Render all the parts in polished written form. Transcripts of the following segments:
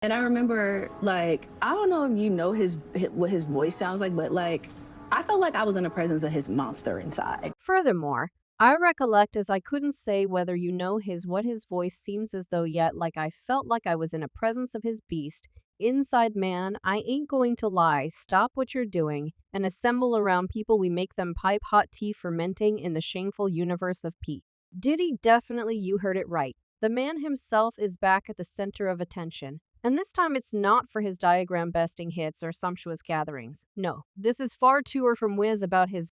And I remember, like, I don't know if you know what his voice sounds like, but like, I felt like I was in the presence of his monster inside. Furthermore, I recollect as I couldn't say whether you know his what his voice seems as though yet like I felt like I was in a presence of his beast. Inside man, I ain't going to lie, stop what you're doing, and assemble around people we make them pipe hot tea fermenting in the shameful universe of Pete. Diddy definitely you heard it right. The man himself is back at the center of attention. And this time it's not for his diagram besting hits or sumptuous gatherings. No, this is far truer from whiz about his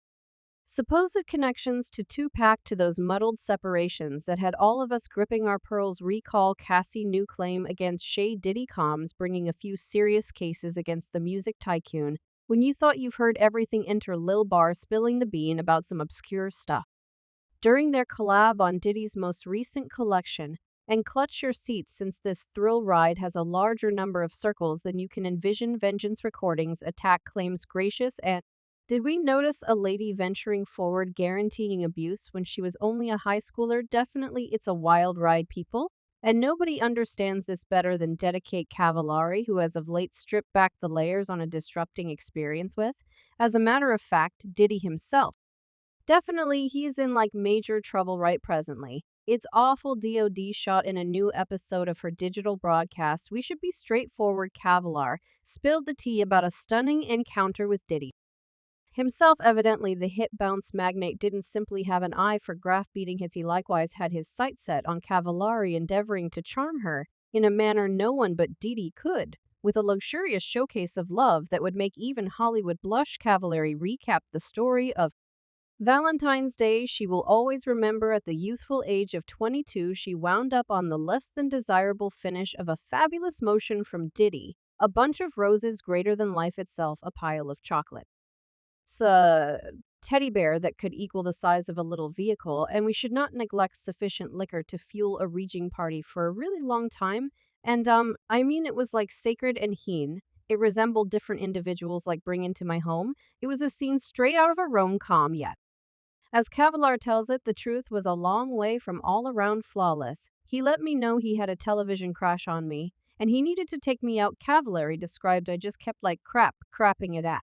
supposed connections to Tupac to those muddled separations that had all of us gripping our pearls recall Cassie new claim against Shay Diddy Combs bringing a few serious cases against the music tycoon when you thought you've heard everything enter Lil Bar spilling the bean about some obscure stuff. During their collab on Diddy's most recent collection, and clutch your seats since this thrill ride has a larger number of circles than you can envision Vengeance Recordings attack claims gracious and did we notice a lady venturing forward guaranteeing abuse when she was only a high schooler? Definitely it's a wild ride, people. And nobody understands this better than Dedicate Cavallari, who has of late stripped back the layers on a disrupting experience with. As a matter of fact, Diddy himself. Definitely, he's in like major trouble right presently. It's awful DOD shot in a new episode of her digital broadcast. We should be straightforward. Cavallar spilled the tea about a stunning encounter with Diddy. Himself, evidently, the hit bounce magnate didn't simply have an eye for graph-beating hits, he likewise had his sights set on Cavallari endeavoring to charm her in a manner no one but Didi could, with a luxurious showcase of love that would make even Hollywood blush. Cavallari recapped the story of Valentine's Day she will always remember. At the youthful age of 22, she wound up on the less than desirable finish of a fabulous motion from Diddy, a bunch of roses greater than life itself, a pile of chocolate. Teddy bear that could equal the size of a little vehicle, and we should not neglect sufficient liquor to fuel a raging party for a really long time. And I mean, it was like sacred and heen. It resembled different individuals like bring into my home. It was a scene straight out of a rom-com yet. As Cavallari tells it, the truth was a long way from all around flawless. He let me know he had a television crash on me, and he needed to take me out. Cavallari described I just kept like crapping it at.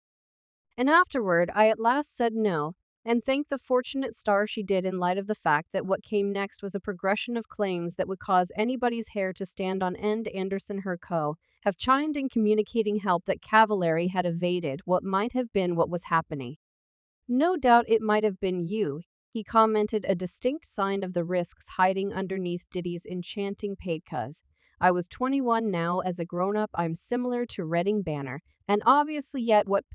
And afterward, I at last said no, and thanked the fortunate star she did in light of the fact that what came next was a progression of claims that would cause anybody's hair to stand on end. Anderson, her co, have chimed in communicating help that Cavallari had evaded what might have been what was happening. No doubt it might have been you, he commented, a distinct sign of the risks hiding underneath Diddy's enchanting paid-cuz. I was 21 now, as a grown-up I'm similar to Redding Banner, and obviously yet what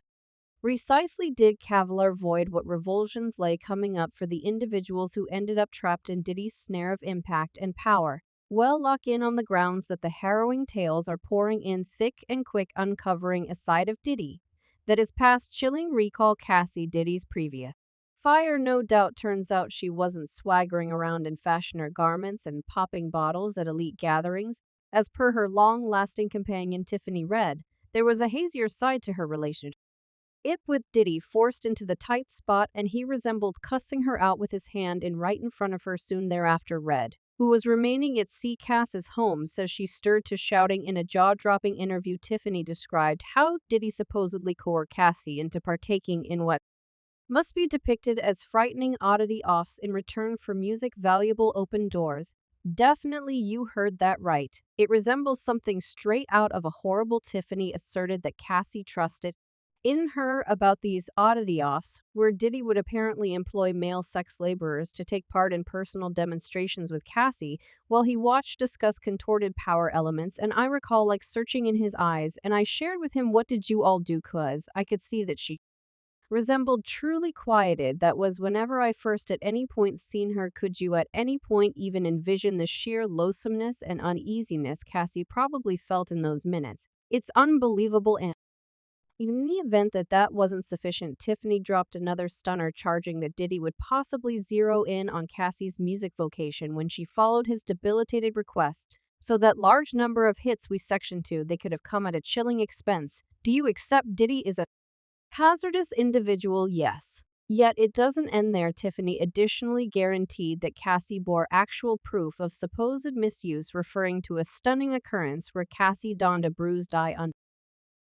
precisely did Cavallari void what revulsions lay coming up for the individuals who ended up trapped in Diddy's snare of impact and power. Well, lock in on the grounds that the harrowing tales are pouring in thick and quick, uncovering a side of Diddy that is past chilling recall. Cassie Diddy's previous fire no doubt turns out she wasn't swaggering around in fashioner garments and popping bottles at elite gatherings. As per her long-lasting companion Tiffany Red, there was a hazier side to her relationship with Diddy forced into the tight spot, and he resembled cussing her out with his hand in right in front of her soon thereafter. Red, who was remaining at C. Cass's home, says she stirred to shouting in a jaw-dropping interview. Tiffany described how Diddy supposedly coerced Cassie into partaking in what must be depicted as frightening oddity offs in return for music valuable open doors. Definitely you heard that right. It resembles something straight out of a horrible. Tiffany asserted that Cassie trusted in her about these oddity offs, where Diddy would apparently employ male sex laborers to take part in personal demonstrations with Cassie while he watched discuss contorted power elements, and I recall like searching in his eyes, and I shared with him, what did you all do? Cause I could see that she resembled truly quieted. That was whenever I first at any point seen her. Could you at any point even envision the sheer loathsomeness and uneasiness Cassie probably felt in those minutes? It's unbelievable. And in the event that that wasn't sufficient, Tiffany dropped another stunner, charging that Diddy would possibly zero in on Cassie's music vocation when she followed his debilitated request. So that large number of hits we section 2, they could have come at a chilling expense. Do you accept Diddy is a hazardous individual? Yes. Yet it doesn't end there. Tiffany additionally guaranteed that Cassie bore actual proof of supposed misuse, referring to a stunning occurrence where Cassie donned a bruised eye on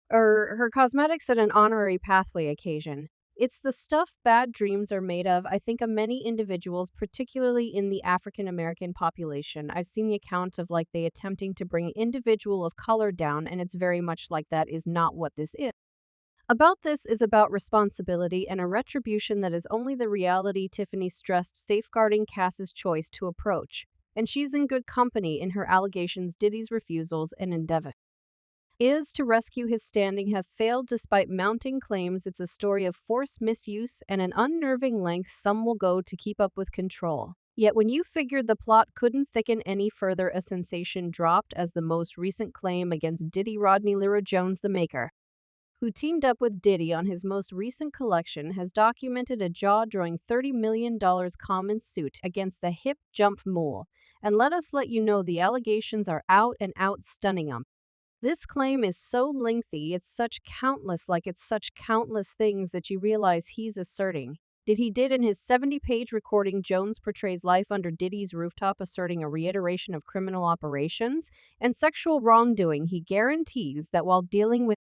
her cosmetics at an honorary pathway occasion. It's the stuff bad dreams are made of. I think of many individuals, particularly in the African American population. I've seen the accounts of like they attempting to bring individual of color down, and it's very much like that is not what this is. About this is about responsibility and a retribution that is only the reality. Tiffany stressed, safeguarding Cass's choice to approach. And she's in good company in her allegations. Diddy's refusals and endeavor is to rescue his standing have failed despite mounting claims. It's a story of forced misuse and an unnerving length some will go to keep up with control. Yet when you figured the plot couldn't thicken any further, a sensation dropped as the most recent claim against Diddy. Rodney Lyra Jones, the maker, who teamed up with Diddy on his most recent collection, has documented a jaw-drawing $30 million common suit against the hip jump mole. And let us let you know the allegations are out and out stunning. This claim is so lengthy, it's such countless things that you realize he's asserting. He did in his 70-page recording. Jones portrays life under Diddy's rooftop, asserting a reiteration of criminal operations and sexual wrongdoing. He guarantees that while dealing with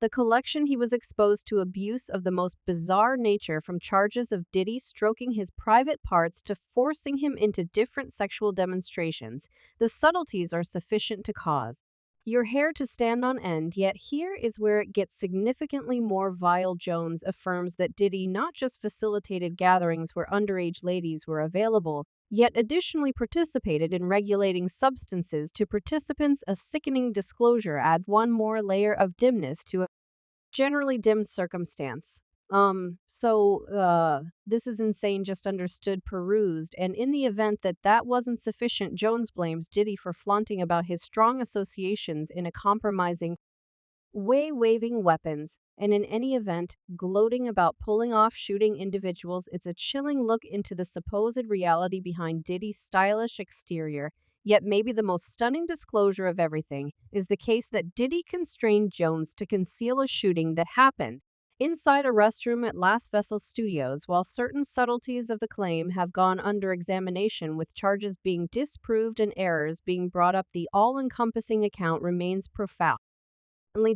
the collection, he was exposed to abuse of the most bizarre nature, from charges of Diddy stroking his private parts to forcing him into different sexual demonstrations. The subtleties are sufficient to cause your hair to stand on end, yet here is where it gets significantly more vile. Jones affirms that Diddy not just facilitated gatherings where underage ladies were available, yet additionally participated in regulating substances to participants. A sickening disclosure adds one more layer of dimness to a generally dim circumstance. This is insane, just understood, perused, and in the event that that wasn't sufficient, Jones blames Diddy for flaunting about his strong associations in a compromising way, waving weapons, and in any event, gloating about pulling off shooting individuals. It's a chilling look into the supposed reality behind Diddy's stylish exterior. Yet maybe the most stunning disclosure of everything is the case that Diddy constrained Jones to conceal a shooting that happened inside a restroom at Last Vessel Studios. While certain subtleties of the claim have gone under examination, with charges being disproved and errors being brought up, the all-encompassing account remains profound.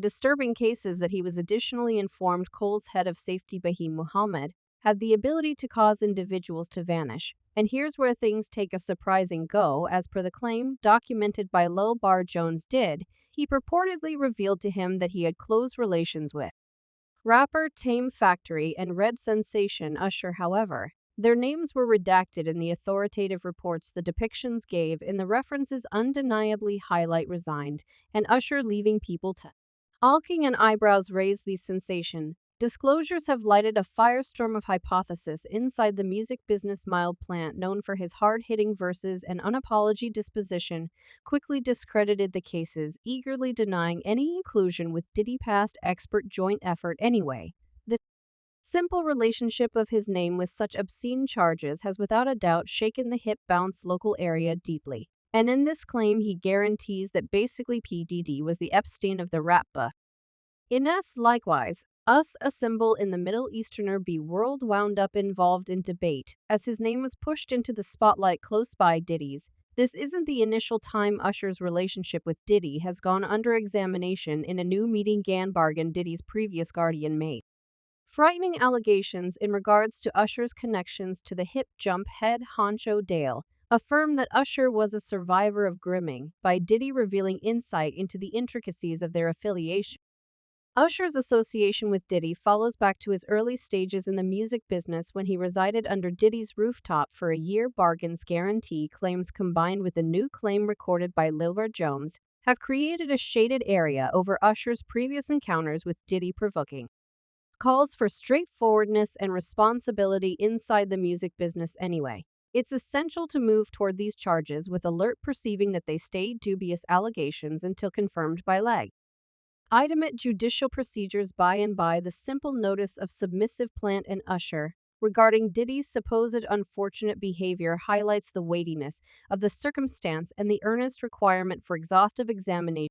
Disturbing cases that he was additionally informed Cole's head of safety, Bahim Muhammad, had the ability to cause individuals to vanish. And here's where things take a surprising go. As per the claim, documented by Lil Bar, Jones did, he purportedly revealed to him that he had close relations with rapper Tame Factory and Red Sensation Usher. However, their names were redacted in the authoritative reports the depictions gave, in the references undeniably highlight resigned, and Usher leaving people to alking and eyebrows raised. These sensation disclosures have lighted a firestorm of hypothesis inside the music business. Mild Plant, known for his hard-hitting verses and unapologetic disposition, quickly discredited the cases, eagerly denying any inclusion with Diddy. Past expert joint effort anyway. The simple relationship of his name with such obscene charges has without a doubt shaken the hip bounce local area deeply. And in this claim, he guarantees that basically P. Diddy was the Epstein of the rap buff. Ines, likewise, us, a symbol in the Middle Easterner be world wound up involved in debate, as his name was pushed into the spotlight close by Diddy's. This isn't the initial time Usher's relationship with Diddy has gone under examination in a new meeting. Gan Bargain, Diddy's previous guardian, made frightening allegations in regards to Usher's connections to the hip jump head honcho Dale, affirmed that Usher was a survivor of grooming, by Diddy revealing insight into the intricacies of their affiliation. Usher's association with Diddy follows back to his early stages in the music business when he resided under Diddy's rooftop for a year. Bargain's guarantee claims, combined with the new claim recorded by Lil Bar Jones, have created a shaded area over Usher's previous encounters with Diddy, provoking calls for straightforwardness and responsibility inside the music business anyway. It's essential to move toward these charges with alert, perceiving that they stayed dubious allegations until confirmed by leg. Itemate judicial procedures. By and by, the simple notice of submissive Plant and Usher regarding Diddy's supposed unfortunate behavior highlights the weightiness of the circumstance and the earnest requirement for exhaustive examination